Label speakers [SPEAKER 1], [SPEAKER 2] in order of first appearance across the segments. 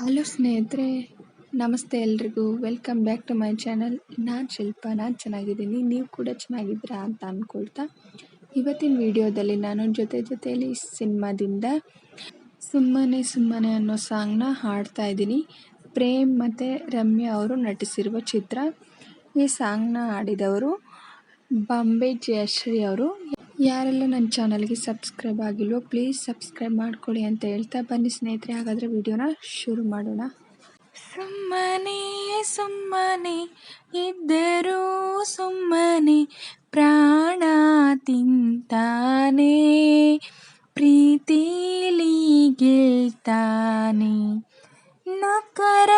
[SPEAKER 1] Hello ಸ್ನೇಹಿತರೆ, ನಮಸ್ತೆ ಎಲ್ರಿಗೂ. Welcome back to my channel. ನಾನು ಶಿಲ್ಪ. ನಾನು ಚೆನ್ನಾಗಿದ್ದೀನಿ, ನೀವು ಕೂಡ ಚೆನ್ನಾಗಿದ್ದೀರಾ ಅಂತ ಅಂದ್ಕೊಳ್ತಾ ಇವತ್ತಿನ ವಿಡಿಯೋದಲ್ಲಿ ನಾನು ಜೊತೆಯಲ್ಲಿ ಸಿನಿಮಾದಿಂದ ಸುಮ್ಮನೆ ಸುಮ್ಮನೆ ಅನ್ನೋ ಸಾಂಗ್ನ ಹಾಡ್ತಾ ಇದ್ದೀನಿ. ಪ್ರೇಮ್ ಮತ್ತು ರಮ್ಯಾ ಅವರು ನಟಿಸಿರುವ ಚಿತ್ರ. ಈ ಸಾಂಗ್ನ ಹಾಡಿದವರು ಬಾಂಬೆ ಜಯಶ್ರೀ ಅವರು. ಯಾರೆಲ್ಲ ನನ್ನ ಚಾನಲ್ಗೆ ಸಬ್ಸ್ಕ್ರೈಬ್ ಆಗಿಲ್ವೋ ಪ್ಲೀಸ್ ಸಬ್ಸ್ಕ್ರೈಬ್ ಮಾಡ್ಕೊಳ್ಳಿ ಅಂತ ಹೇಳ್ತಾ ಬನ್ನಿ ಸ್ನೇಹಿತರೆ, ಹಾಗಾದರೆ ವಿಡಿಯೋನ ಶುರು ಮಾಡೋಣ. ಸುಮ್ಮನೆ ಸುಮ್ಮನೆ ಇದ್ದರೂ ಸುಮ್ಮನೆ ಪ್ರಾಣ ತಿಂತಾನೆ, ಪ್ರೀತಿಲಿ ಗೆಲ್ತಾನೆ. ನಕರ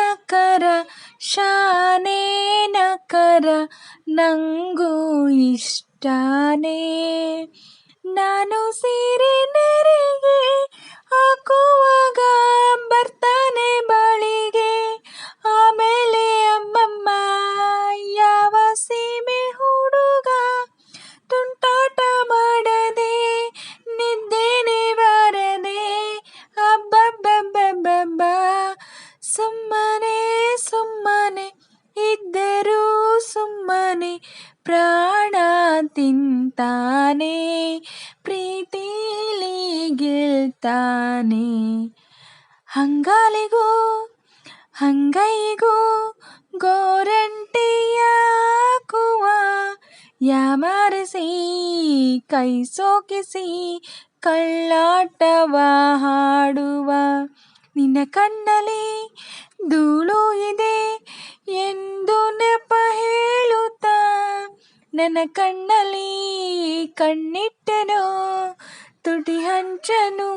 [SPEAKER 1] ನಕರ ಶಾನೆ ನಕರ ನಂಗೂ ಇಷ್ಟಾನೇ. ನಾನು ಸೀರೆ ನೆರಿಗೆ ಹಾಕುವಾಗ ಬರ್ತಾನೆ ಬಳಿಗೆ, ಆಮೇಲೆ ಅಮ್ಮಮ್ಮ ಯಾವ ಸೀಮೆ ಹುಡುಗ ತುಂಟಾಟ ಮಾಡದೆ ನಿದ್ದೇನೆ ಬಾರದೆ ಅಬ್ಬಬ್ಬಬ್ಬಬ್ಬ. ಸುಮ್ಮನೆ ಸುಮ್ಮನೆ ಇದ್ದರೂ ಸುಮ್ಮನೆ ಪ್ರಾಣ ತಿಂತಾನೆ, ಪ್ರೀತಿಲಿ ಗೆಲ್ತಾನೆ. ಹಂಗಾಲಿಗೂ ಹಂಗೈಗೂ ಗೋರಂಟಿಯಾಕುವ, ಯಾಮಾರಿಸಿ ಕೈ ಸೋಕಿಸಿ ಕಳ್ಳಾಟವ ಹಾಡುವ. ನಿನ್ನ ಕಣ್ಣಲ್ಲಿ ಧೂಳು ಇದೆ ಎಂದು ನೆಪ ಹೇಳುತ್ತಾ, ನನ್ನ ಕಣ್ಣಲ್ಲಿ ಕಣ್ಣಿಟ್ಟನು ತುಟಿ ಹಂಚನು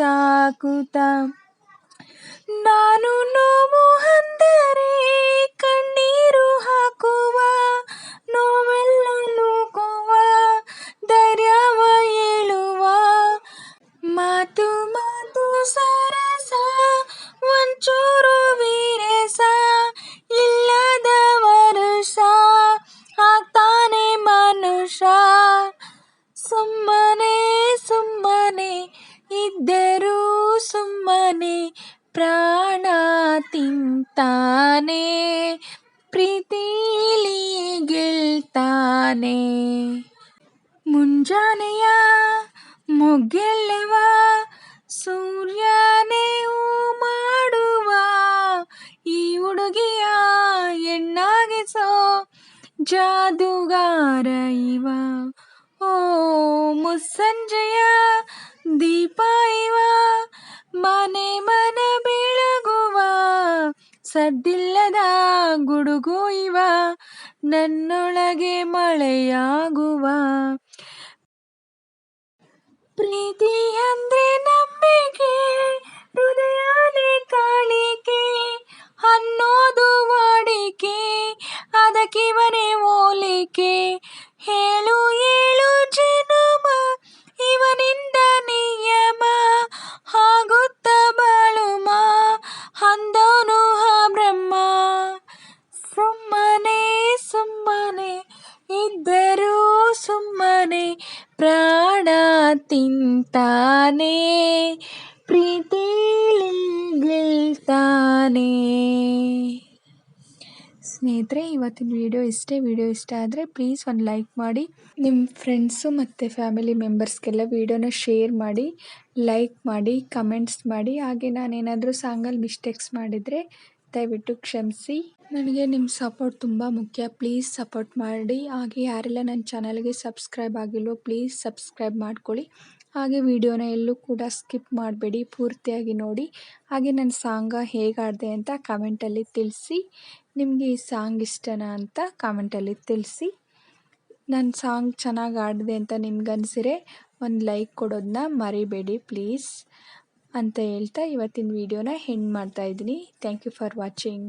[SPEAKER 1] ತಾಕುತ್ತಾ. ನಾನು ನೋವು ಅಂದರೆ ಕಣ್ಣೀರು ಹಾಕುವ, ನೋವೆಲ್ಲ ನೂಕುವ, ಧೈರ್ಯವ ಹೇಳುವ. ಮಾತು ಮಾತು ಸರಸ ಒಂಚೂರು ವೀರಸ, ಇಲ್ಲದ ವರುಷ ಆಗ್ತಾನೆ ಮನುಷ್ಯ. ಸುಮ್ಮನೆ ಸುಮ್ಮನೆ ಇದ್ದರೂ ಸುಮ್ಮನೆ ಪ್ರಾಣ ತಿಂತಾನೆ, ಪ್ರೀತಿಲಿ ಗೆಲ್ತಾನೆ. ಮುಂಜಾನೆಯ ಮೊಗ್ಗೆಲ್ಲವ ಸೂರ್ಯನೇ ಮಾಡುವ, ಈ ಹುಡುಗಿಯ ಹೆಣ್ಣಾಗಿಸೋ ಜಾದುಗಾರ ಇವ. ಓ ಮುಸ್ಸಂಜೆಯ ದೀಪ ಇವ, ಮನೆ ಮನ ಬೆಳಗುವ ಸದ್ದಿಲ್ಲದ ಗುಡುಗು ಇವ, ನನ್ನೊಳಗೆ ಮಳೆಯಾಗುವ. ಪ್ರೀತಿ ಅಂದ್ರೆ ನಂಬಿಕೆ, ಹೃದಯನೇ ಕಾಣಿಕೆ ಅನ್ನೋದು ವಾಡಿಕೆ, ಅದಕ್ಕಿವನೇ ಹೋಲಿಕೆ. ಹೇಳು ಏಳು ಜನುಮ ಇವನಿಂದ ನಿಯಮ, ಆಗುತ್ತ ಬಾಳುಮ ಅಂದೋನು ಆ ಬ್ರಹ್ಮ. ಸುಮ್ಮನೆ ಸುಮ್ಮನೆ ಇದ್ದರೂ ಸುಮ್ಮನೆ ಪ್ರಾಣ ತಿಂತಾನೆ, ಪ್ರೀತಿಲಿ ಗೆಲ್ತಾನೆ. ಸ್ನೇಹಿತರೆ, ಇವತ್ತಿನ ವಿಡಿಯೋ ಇಷ್ಟೇ. ವಿಡಿಯೋ ಇಷ್ಟ ಆದರೆ ಪ್ಲೀಸ್ ಒಂದು ಲೈಕ್ ಮಾಡಿ, ನಿಮ್ಮ ಫ್ರೆಂಡ್ಸು ಮತ್ತು ಫ್ಯಾಮಿಲಿ ಮೆಂಬರ್ಸ್ಗೆಲ್ಲ ವಿಡಿಯೋನ ಶೇರ್ ಮಾಡಿ, ಲೈಕ್ ಮಾಡಿ, ಕಮೆಂಟ್ಸ್ ಮಾಡಿ. ಹಾಗೆ ನಾನೇನಾದರೂ ಸಾಂಗಲ್ಲಿ ಮಿಸ್ಟೇಕ್ಸ್ ಮಾಡಿದರೆ ದಯವಿಟ್ಟು ಕ್ಷಮಿಸಿ. ನನಗೆ ನಿಮ್ಮ ಸಪೋರ್ಟ್ ತುಂಬ ಮುಖ್ಯ, ಪ್ಲೀಸ್ ಸಪೋರ್ಟ್ ಮಾಡಿ. ಹಾಗೆ ಯಾರೆಲ್ಲ ನನ್ನ ಚಾನಲ್ಗೆ ಸಬ್ಸ್ಕ್ರೈಬ್ ಆಗಿಲ್ವೋ ಪ್ಲೀಸ್ ಸಬ್ಸ್ಕ್ರೈಬ್ ಮಾಡ್ಕೊಳ್ಳಿ. ಹಾಗೆ ವಿಡಿಯೋನ ಎಲ್ಲೂ ಕೂಡ ಸ್ಕಿಪ್ ಮಾಡಬೇಡಿ, ಪೂರ್ತಿಯಾಗಿ ನೋಡಿ. ಹಾಗೆ ನನ್ನ ಸಾಂಗ ಹೇಗೆ ಹಾಡಿದೆ ಅಂತ ಕಮೆಂಟಲ್ಲಿ ತಿಳಿಸಿ. ನಿಮಗೆ ಈ ಸಾಂಗ್ ಇಷ್ಟನಾ ಅಂತ ಕಮೆಂಟಲ್ಲಿ ತಿಳಿಸಿ. ನನ್ನ ಸಾಂಗ್ ಚೆನ್ನಾಗಿ ಹಾಡಿದೆ ಅಂತ ನಿಮ್ಗನ್ಸಿದ್ರೆ ಒಂದು ಲೈಕ್ ಕೊಡೋದನ್ನ ಮರಿಬೇಡಿ ಪ್ಲೀಸ್ ಅಂತ ಹೇಳ್ತಾ ಇವತ್ತಿನ ವಿಡಿಯೋನ ಎಂಡ್ ಮಾಡ್ತಾಯಿದ್ದೀನಿ. Thank you for watching.